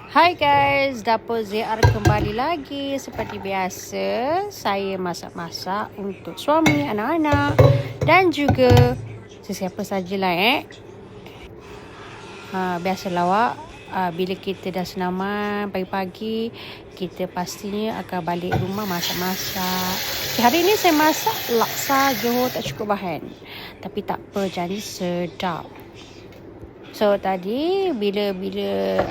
Hai guys, Dapur ZR kembali lagi. Seperti biasa, saya masak-masak untuk suami, anak-anak dan juga sesiapa sajalah biasalah awak, bila kita dah senaman pagi-pagi, kita pastinya akan balik rumah masak-masak. Hari ini saya masak laksa Johor tak cukup bahan. Tapi tak apa, jadi sedap. So tadi bila bila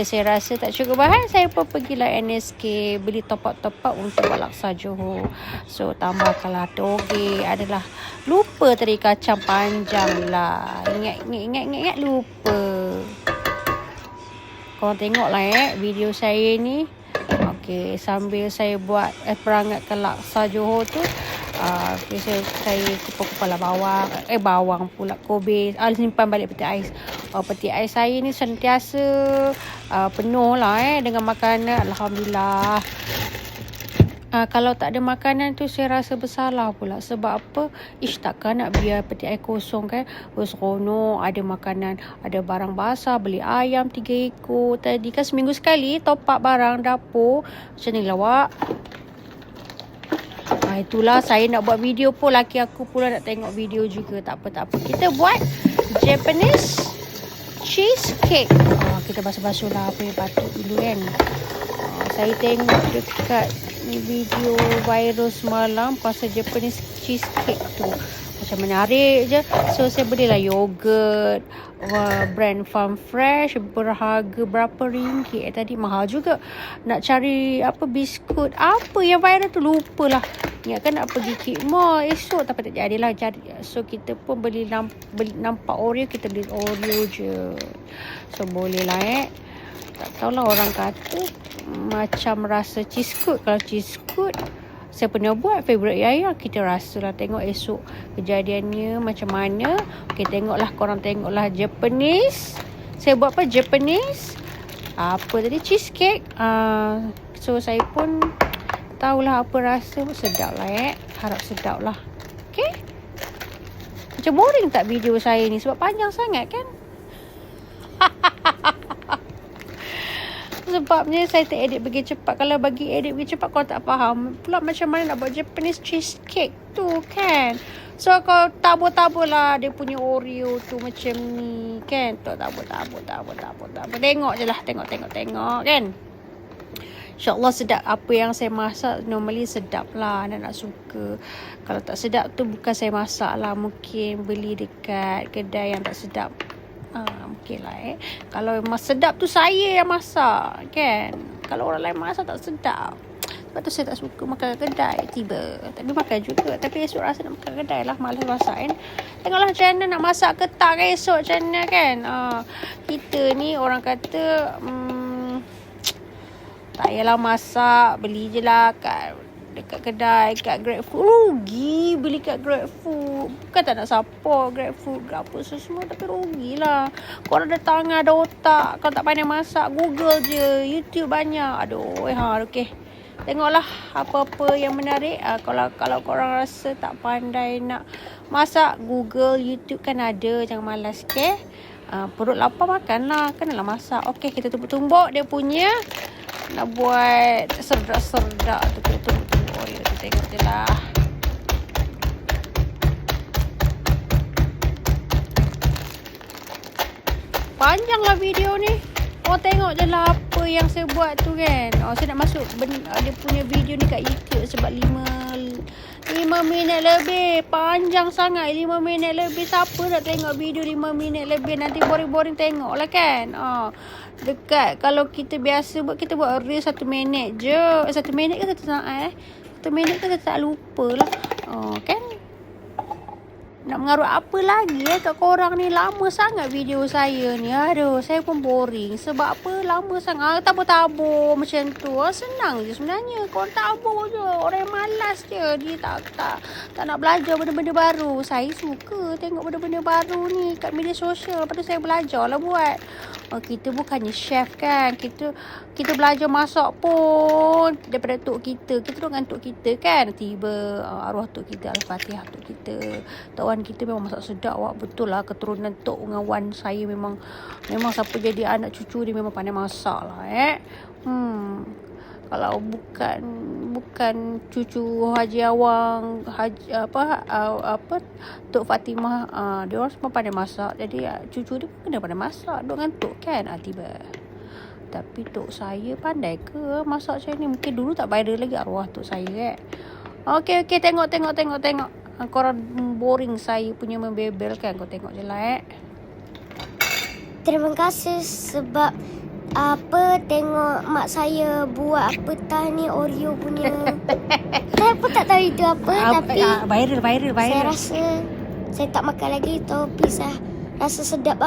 saya rasa tak cukup bahan, saya pun pergilah NSK beli top up untuk buat laksa Johor. So tambahkanlah toge, adalah lupa tadi kacang panjang lah. Ingat lupa. Korang tengoklah video saya ni. Okey, sambil saya buat perangatkan laksa Johor tu, saya kupas-kupas lah bawang pula, kobis, simpan balik peti ais. Peti ais saya ni sentiasa penuh lah dengan makanan. Alhamdulillah. Kalau tak ada makanan tu saya rasa bersalah pula. Sebab apa? Takkan nak biar peti ais kosong kan. Seronok ada makanan, ada barang basah. Beli ayam 3 ekor tadi kan, seminggu sekali top up barang dapur. Macam ni lah awak. Itulah saya nak buat video pun, laki aku pula nak tengok video juga. Tak apa. Kita buat Japanese cheesecake. Kita basuh-basuh lah apa yang patut dulu kan. Saya tengok dekat video viral semalam pasal Japanese cheesecake tu. Macam menarik je. So saya belilah yogurt brand Farm Fresh, berharga berapa ringgit tadi, mahal juga. Nak cari biskut apa yang viral tu, lupalah. Ingatkan nak pergi Kik Mall esok, tapi tak jadilah cari. So kita pun beli nampak Oreo, kita beli Oreo je. So boleh lah tak tahulah, orang kata macam rasa cheesecake. Kalau cheesecake saya pernah buat favourite Yaya, kita rasalah. Tengok esok kejadiannya macam mana. Okay, korang tengoklah Japanese. Saya buat Japanese cheesecake. So saya pun tahulah apa rasa. Sedap lah harap sedap lah. Okay, macam boring tak video saya ni sebab panjang sangat kan. Sebabnya saya tak edit pergi cepat. Kalau bagi edit pergi cepat, kau tak faham pula macam mana nak buat Japanese cheesecake tu kan. So kau tabur-tabur lah dia punya Oreo tu macam ni kan. Tabur. Tengok je lah. Tengok kan. InsyaAllah sedap. Apa yang saya masak normally sedap lah. Anak suka. Kalau tak sedap tu bukan saya masak lah. Mungkin beli dekat kedai yang tak sedap. Mungkin lah Kalau sedap tu saya yang masak kan. Kalau orang lain masak tak sedap. Sebab tu saya tak suka makan kedai. Tapi makan juga. Tapi esok rasa nak makan kedai lah. Malas masak kan. Tengoklah macam mana nak masak ke tak esok macam mana kan. Kita ni orang kata tak payahlah masak. Beli je lah dekat kedai, kat GrabFood. Rugi beli kat GrabFood. Bukan tak nak support GrabFood ke apa semua, tapi rugilah. Korang ada tangan, ada otak. Kalau tak pandai masak, Google je. YouTube banyak. Okay. Tengoklah apa-apa yang menarik. Kalau korang rasa tak pandai nak masak, Google, YouTube kan ada. Jangan malas, okay? Perut lapar makanlah. Kenalah masak. Okay, kita tumbuk-tumbuk dia punya. Nak buat serdak-serdak tu, kita tumbuk. Kita tengok je lah. Panjang lah video ni. Tengok je lah apa yang saya buat tu kan. Saya nak masuk dia punya video ni kat YouTube sebab 5 minit lebih. Panjang sangat 5 minit lebih. Siapa nak tengok video 5 minit lebih? Nanti boring-boring tengok lah kan. Dekat kalau kita biasa kita buat reel 1 minit je. 1 minit ke 1 saat 1 minit kan tak lupa lah. Kan? Nak mengarut apa lagi kat korang ni. Lama sangat video saya ni. Saya pun boring. Sebab apa? Lama sangat. Tabur-tabur macam tu. Senang je sebenarnya. Korang tabur je. Orang yang malas je. Dia tak nak belajar benda-benda baru. Saya suka tengok benda-benda baru ni kat media sosial. Lepas tu saya belajar lah buat. Kita bukannya chef kan. Kita belajar masak pun daripada tok kita. Kita dengan tok kita kan. Tiba arwah tok kita, Al-Fatihah tok kita, Tok Wan Wan kita memang masak sedap awak. Betul lah keturunan Tok dengan Wan saya memang siapa jadi anak cucu dia memang pandai masak lah Kalau bukan cucu Haji Awang, Tok Fatimah, dia orang semua pandai masak. Jadi cucu dia pun kena pandai masak. Duk dengan Tok kan tiba. Tapi Tok saya pandai ke masak macam ni? Mungkin dulu tak viral lagi arwah Tok saya Okey, tengok. Korang boring saya punya membebel kan. Kau tengok je lah Terima kasih sebab tengok mak saya buat ni Oreo punya. Saya pun tak tahu itu apa tapi viral. saya rasa saya tak makan lagi tapi saya rasa sedap